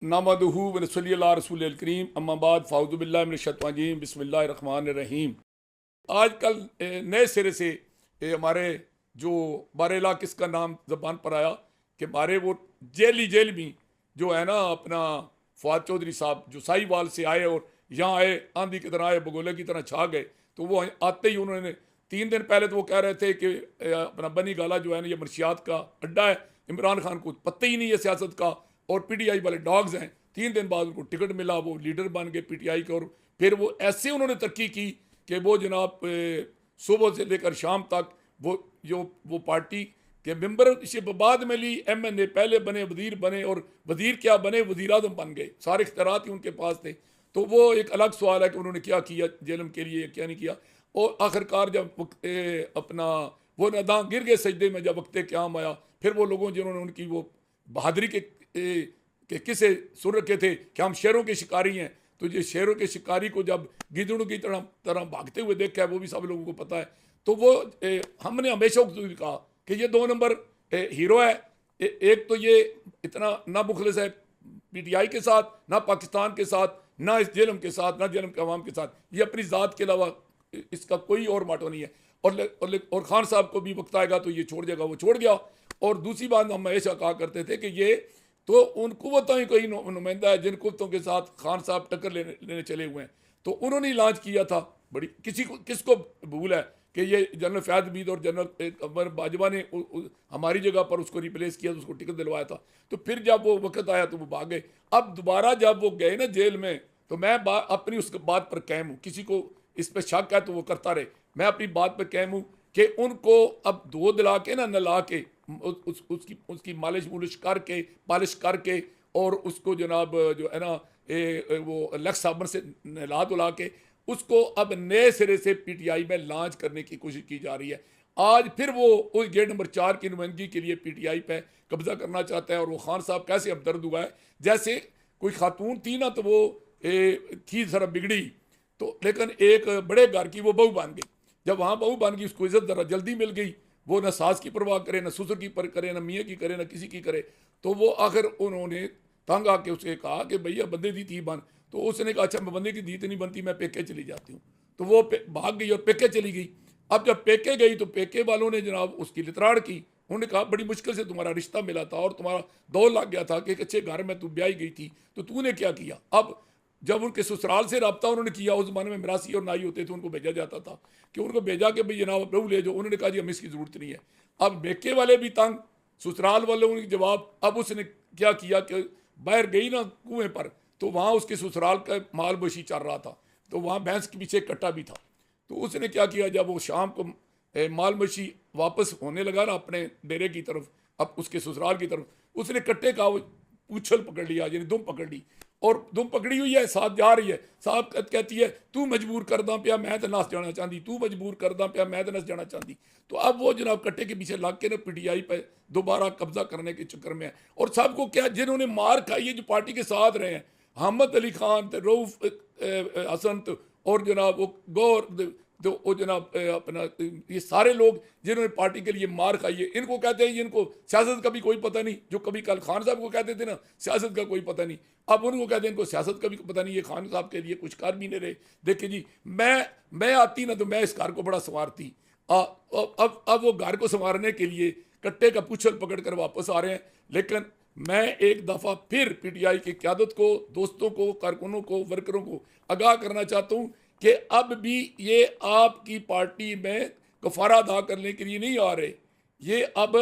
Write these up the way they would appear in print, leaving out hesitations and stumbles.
नहमदुहु व नसल्ली अला रसूलिल करीम अम्मा बाद फ़ाऊज़ु बिल्लाहि मिनश शैतानिर रजीम बिस्मिल्लाहिर रहमानिर रहीम। आजकल नए सिरे से हमारे जो बारेला किसका नाम ज़बान पर आया कि हमारे वो जेल में जो है ना अपना फवाद चौधरी साहब जो साहिवाल से आए और यहाँ आए आंधी की तरह आए बगोले की तरह छा गए। तो वो आते ही उन्होंने 3 दिन पहले तो वो कह रहे थे कि अपना बनी गाला जो है ना ये मनशियात का अड्डा है, इमरान खान को पता ही नहीं है सियासत का और पीटीआई वाले डॉग्स हैं। 3 दिन बाद उनको टिकट मिला, वो लीडर बन गए पीटीआई के। और फिर वो ऐसे उन्होंने तरक्की की कि वो जनाब सुबह से लेकर शाम तक वो पार्टी के मेंबरशिप बाद में ली, एमएनए पहले बने, वजीर बने और वजीर क्या बने, वजीर आजम बन गए। सारे इख्तियारात ही उनके पास थे। तो वो एक अलग सवाल है कि उन्होंने क्या किया जेलम के लिए, क्या नहीं किया। और आखिरकार जब अपना वो नदां गिर गए सजदे में, जब वक्त क़याम आया, फिर वो लोगों जिन्होंने उनकी वो बहादुरी के किस्से सुन रखे थे कि हम शेरों के शिकारी हैं, तो ये शेरों के शिकारी को जब गिदड़ों की तरह भागते हुए देखा है वो भी सब लोगों को पता है। तो वो हमने हमेशा कहा कि ये 2 नंबर हीरो है। एक तो ये इतना ना मुखलिस है पीटीआई के साथ, ना पाकिस्तान के साथ, ना इस जेलम के साथ, ना जेलम के अवाम के साथ। ये अपनी ज़ात के अलावा इसका कोई और माटो नहीं है। और खान साहब को भी वक्त आएगा तो ये छोड़ जाएगा, वो छोड़ गया। और दूसरी बात हम हमेशा कहा करते थे कि ये तो उन कुव्वतों ही कोई नुमाइंदा है जिन कुव्वतों के साथ खान साहब टक्कर लेने चले हुए हैं। तो उन्होंने लॉन्च किया था, बड़ी किसको भूल है कि ये जनरल फ़याद हमीद और जनरल अकबर बाजवा ने हमारी जगह पर उसको रिप्लेस किया, तो उसको टिकट दिलवाया था। तो फिर जब वो वक्त आया तो वो भाग गए। अब दोबारा जब वो गए ना जेल में, तो मैं अपनी उस बात पर कायम हूँ। किसी को इस पर शक है तो वो करता रहे, मैं अपनी बात पर कायम हूँ कि उनको अब दो दिला के ना नला के उसकी मालिश करके पालिश करके और उसको जनाब जो है ना वो लक्स साबन से नहला धुला के उसको अब नए सिरे से पीटीआई में लॉन्च करने की कोशिश की जा रही है। आज फिर वो उस गेट नंबर 4 की नुमाइंदगी के लिए पीटीआई पे कब्जा करना चाहता है। और वो खान साहब कैसे हमदर्द हुआ है, जैसे कोई खातून थी ना तो वो थी ज़रा बिगड़ी, तो लेकिन एक बड़े घर की वो बहू बन गई। जब वहाँ बहू बन गई उसको इज्जत ज़रा जल्दी मिल गई। वो ना सास की परवाह करे, ना ससुर की पर करे, ना मियाँ की करे, ना किसी की करे। तो वो आखिर उन्होंने तंग आके उससे कहा कि भैया बंदे दी थी बन। तो उसने कहा अच्छा मैं बंदे की दी तो नहीं बनती, मैं पेके चली जाती हूँ। तो वो भाग गई और पेके चली गई। अब जब पेके गई तो पेके वालों ने जनाब उसकी लितराड़ की। उन्होंने कहा बड़ी मुश्किल से तुम्हारा रिश्ता मिला था और तुम्हारा दौर लग गया था कि एक अच्छे घर में तू ब्याही गई थी, तो तूने क्या किया। अब जब उनके ससुराल से रब्ता उन्होंने किया, उस ज़माने में मिरासी और नाई होते थे, उनको भेजा जाता था कि उनको भेजा कि भाई जनाब बहू ले जाओ। उन्होंने कहा जी हमें इसकी ज़रूरत नहीं है। अब बेके वाले भी तंग, ससुराल वाले उनके जवाब। अब उसने क्या किया कि बाहर गई ना कुएं पर, तो वहाँ उसके ससुराल का माल बशी चल रहा था, तो वहाँ भैंस के पीछे कट्टा भी था। तो उसने क्या किया, जब वो शाम को माल मशी वापस होने लगा ना अपने डेरे की तरफ, अब उसके ससुराल की तरफ, उसने कट्टे का उछल पकड़ लिया, यानी दुम पकड़ ली। और दुम पकड़ी हुई है, साथ जा रही है। साहब कहती है तू मजबूर करदा पिया, मैं तो नस जाना चाहती, तू मजबूर करदा पिया, मैं तो नस जाना चाहती। तो अब वो जनाब कट्टे के पीछे लग के ना पीटीआई पे दोबारा कब्जा करने के चक्कर में है। और सबको क्या, जिन्होंने मार खाई है, जो पार्टी के साथ रहे हैं, अहमद अली खान, रऊफ हसन और जनाब वो गौर, तो वो जनाब अपना ये सारे लोग जिन्होंने पार्टी के लिए मार खाई है, इनको कहते हैं इनको सियासत का भी कोई पता नहीं। जो कभी कल खान साहब को कहते थे ना सियासत का कोई पता नहीं, अब उनको कहते हैं इनको सियासत का भी पता नहीं। ये खान साहब के लिए कुछ कर भी नहीं रहे। देखिए जी, मैं आती ना तो मैं इस घर को बड़ा संवारती। अब वो घर को संवारने के लिए कट्टे का पूछल पकड़ कर वापस आ रहे हैं। लेकिन मैं एक दफ़ा फिर पीटीआई की क़यादत को, दोस्तों को, कारकुनों को, वर्करों को आगाह करना चाहता हूँ कि अब भी ये आपकी पार्टी में कफारा अदा करने के लिए नहीं आ रहे। ये अब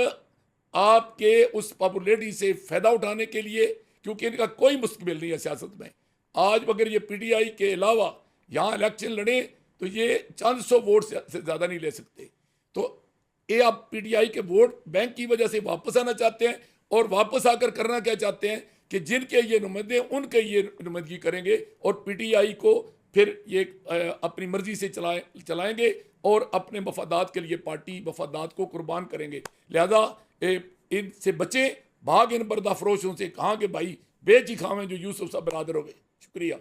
आपके उस पॉपुलरिटी से फ़ायदा उठाने के लिए, क्योंकि इनका कोई मुस्तकबिल नहीं है सियासत में। आज अगर ये पीटीआई के अलावा यहाँ इलेक्शन लड़े तो ये चंद सौ वोट से ज़्यादा नहीं ले सकते। तो ये आप पीटीआई के वोट बैंक की वजह से वापस आना चाहते हैं। और वापस आकर करना क्या चाहते हैं कि जिनके ये नुमाइंदे उनके ये नुमाइंदगी करेंगे और पीटीआई को फिर ये अपनी मर्जी से चलाएंगे और अपने मफादात के लिए पार्टी मफादात को कुर्बान करेंगे। लिहाजा इनसे बचें, भाग इन बर्दाफरोशों से। कहाँ के भाई बेच ही खावें जो यूसुफ साहब बरादर हो गए। शुक्रिया।